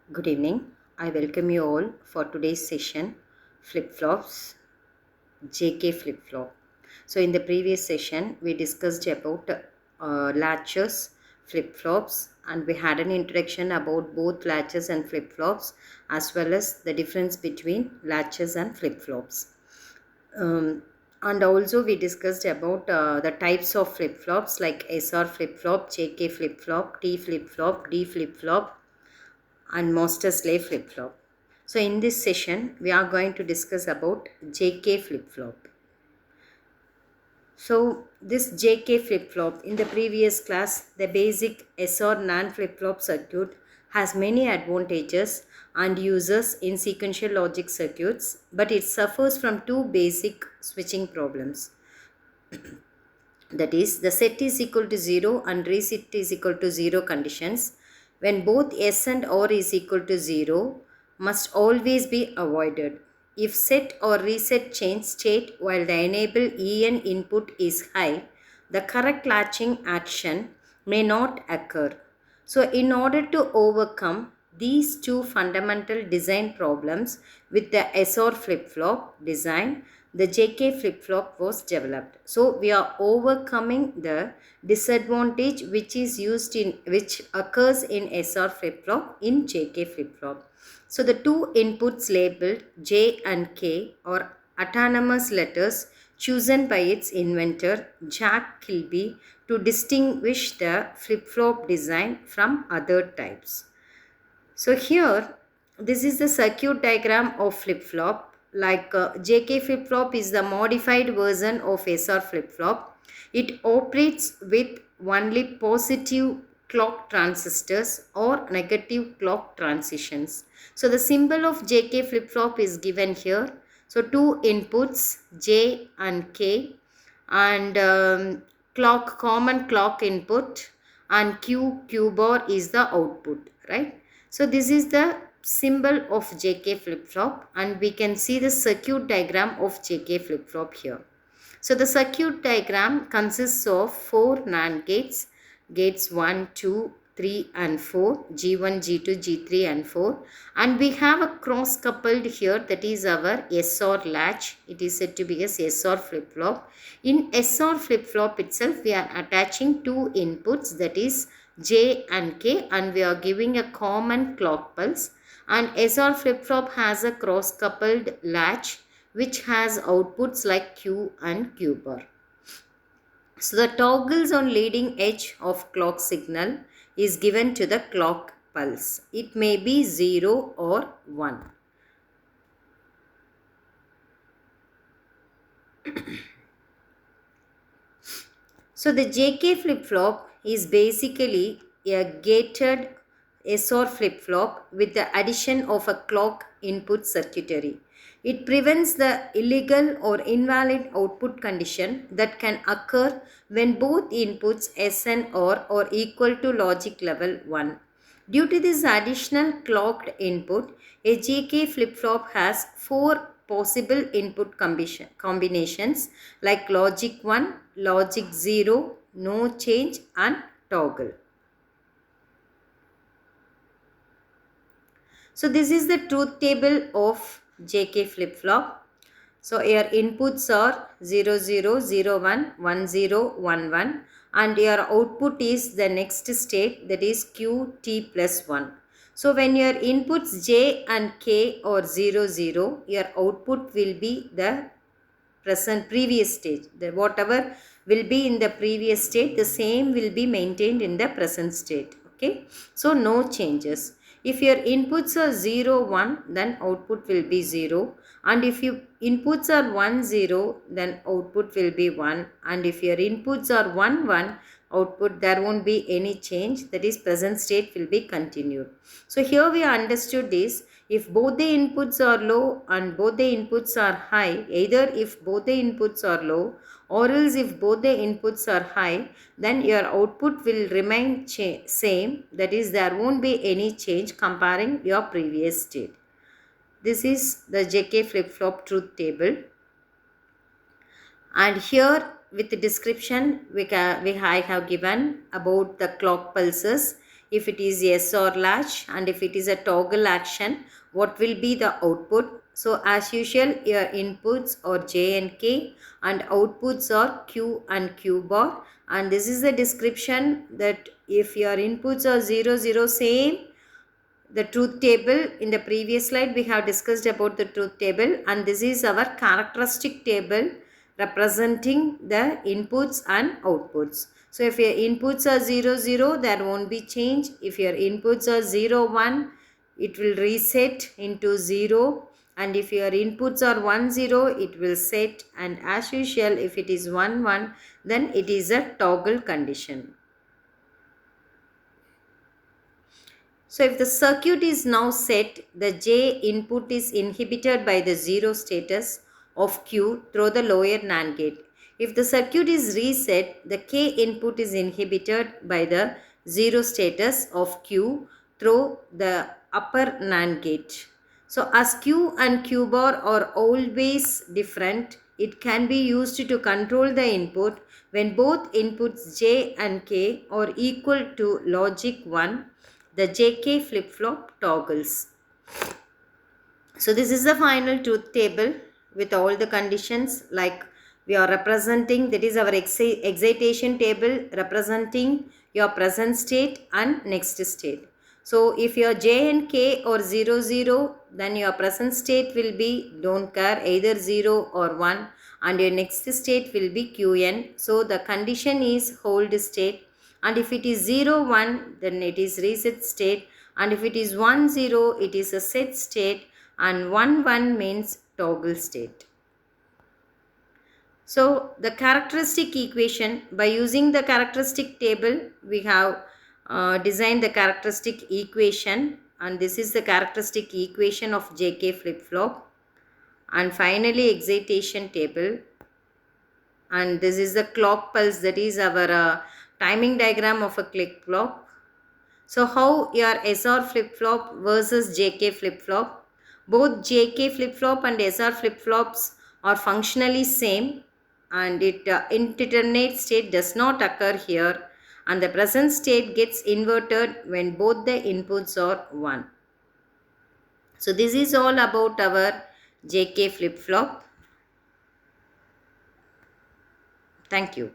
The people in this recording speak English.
Good evening. I welcome you all for today's session, flip-flops, JK flip-flop. So in the previous session, we discussed about latches, flip-flops, and we had an introduction about both latches and flip-flops, as well as the difference between latches and flip-flops. And also we discussed about the types of flip-flops like SR flip-flop, JK flip-flop, T flip-flop, D flip-flop, and master slave flip-flop. So in this session we are going to discuss about JK flip-flop. So this JK flip-flop, in the previous class, the basic SR NAND flip-flop circuit has many advantages and uses in sequential logic circuits, but it suffers from two basic switching problems. That is, the set is equal to 0 and reset is equal to 0 conditions, when both S and R is equal to 0, must always be avoided. If set or reset change state while the enable EN input is high, the correct latching action may not occur. So in order to overcome these two fundamental design problems with the SR flip-flop design, the JK flip-flop was developed. So we are overcoming the disadvantage which occurs in SR flip-flop in JK flip-flop. So the two inputs labeled J and K are autonomous letters chosen by its inventor Jack Kilby to distinguish the flip-flop design from other types. So here, this is the circuit diagram of flip-flop. Like JK flip-flop is the modified version of SR flip-flop. It operates with only positive clock transistors or negative clock transitions. So the symbol of JK flip-flop is given here. So two inputs J and K, and common clock input, and Q bar is the output, right? So this is the symbol of JK flip-flop, and we can see the circuit diagram of JK flip-flop here. So the circuit diagram consists of 4 NAND gates, gates 1, 2, 3 and 4, G1, G2, G3 and 4, and we have a cross coupled here, that is our SR latch. It is said to be a SR flip-flop. In SR flip-flop itself, we are attaching two inputs, that is J and K, and we are giving a common clock pulse, and SR flip-flop has a cross coupled latch which has outputs like Q and Q bar. So the toggles on leading edge of clock signal is given to the clock pulse. It may be 0 or 1. So the JK flip-flop is basically a gated SR flip-flop with the addition of a clock input circuitry. It prevents the illegal or invalid output condition that can occur when both inputs S and R are equal to logic level 1. Due to this additional clocked input, a JK flip-flop has 4 possible input combinations like logic 1, logic 0, no change and toggle. So this is the truth table of JK flip-flop. So your inputs are 0, 0, 0, 1, 1, 0, 1, 1, and your output is the next state, that is QT plus 1. So when your inputs J and K are 0, 0, your output will be the previous state. Whatever will be in the previous state, the same will be maintained in the present state. Okay, so no changes. If your inputs are 0, 1, then output will be 0, and if your inputs are 1, 0, then output will be 1, and if your inputs are 1, 1, output there won't be any change, that is present state will be continued. So here we understood this, if both the inputs are low and both the inputs are high, either if both the inputs are low or else if both the inputs are high, then your output will remain same, that is there won't be any change comparing your previous state. This is the JK flip-flop truth table, and here with the description I have given about the clock pulses. if it is yes or latch, and if it is a toggle action, what will be the output. So as usual, your inputs are J and K and outputs are Q and Q bar, and this is the description that if your inputs are 0 0 same, the truth table. In the previous slide we have discussed about the truth table, and this is our characteristic table representing the inputs and outputs. So if your inputs are 0 0, there won't be change. If your inputs are 0 1, it will reset into 0, and if your inputs are 1 0, it will set, and as usual if it is 1 1, then it is a toggle condition. So if the circuit is now set, the J input is inhibited by the 0 status of Q through the lower NAND gate. If the circuit is reset, the K input is inhibited by the 0 status of Q through the upper NAND gate. So as Q and Q bar are always different, it can be used to control the input when both inputs J and K are equal to logic 1. The JK flip-flop toggles. So this is the final truth table with all the conditions, like we are representing, that is our excitation table representing your present state and next state. So if your J and K are 0 0, then your present state will be don't care, either 0 or 1, and your next state will be Qn. So the condition is hold state, and if it is 0 1, then it is reset state, and if it is 1 0, it is a set state, and 1 1 means toggle state. So the characteristic equation, by using the characteristic table, we have designed the characteristic equation, and this is the characteristic equation of JK flip-flop, and finally excitation table, and this is the clock pulse, that is our timing diagram of a click clock. So how your SR flip-flop versus JK flip-flop? Both JK flip-flop and SR flip-flops are functionally same, and indeterminate state does not occur here, and the present state gets inverted when both the inputs are 1. So this is all about our JK flip-flop. Thank you.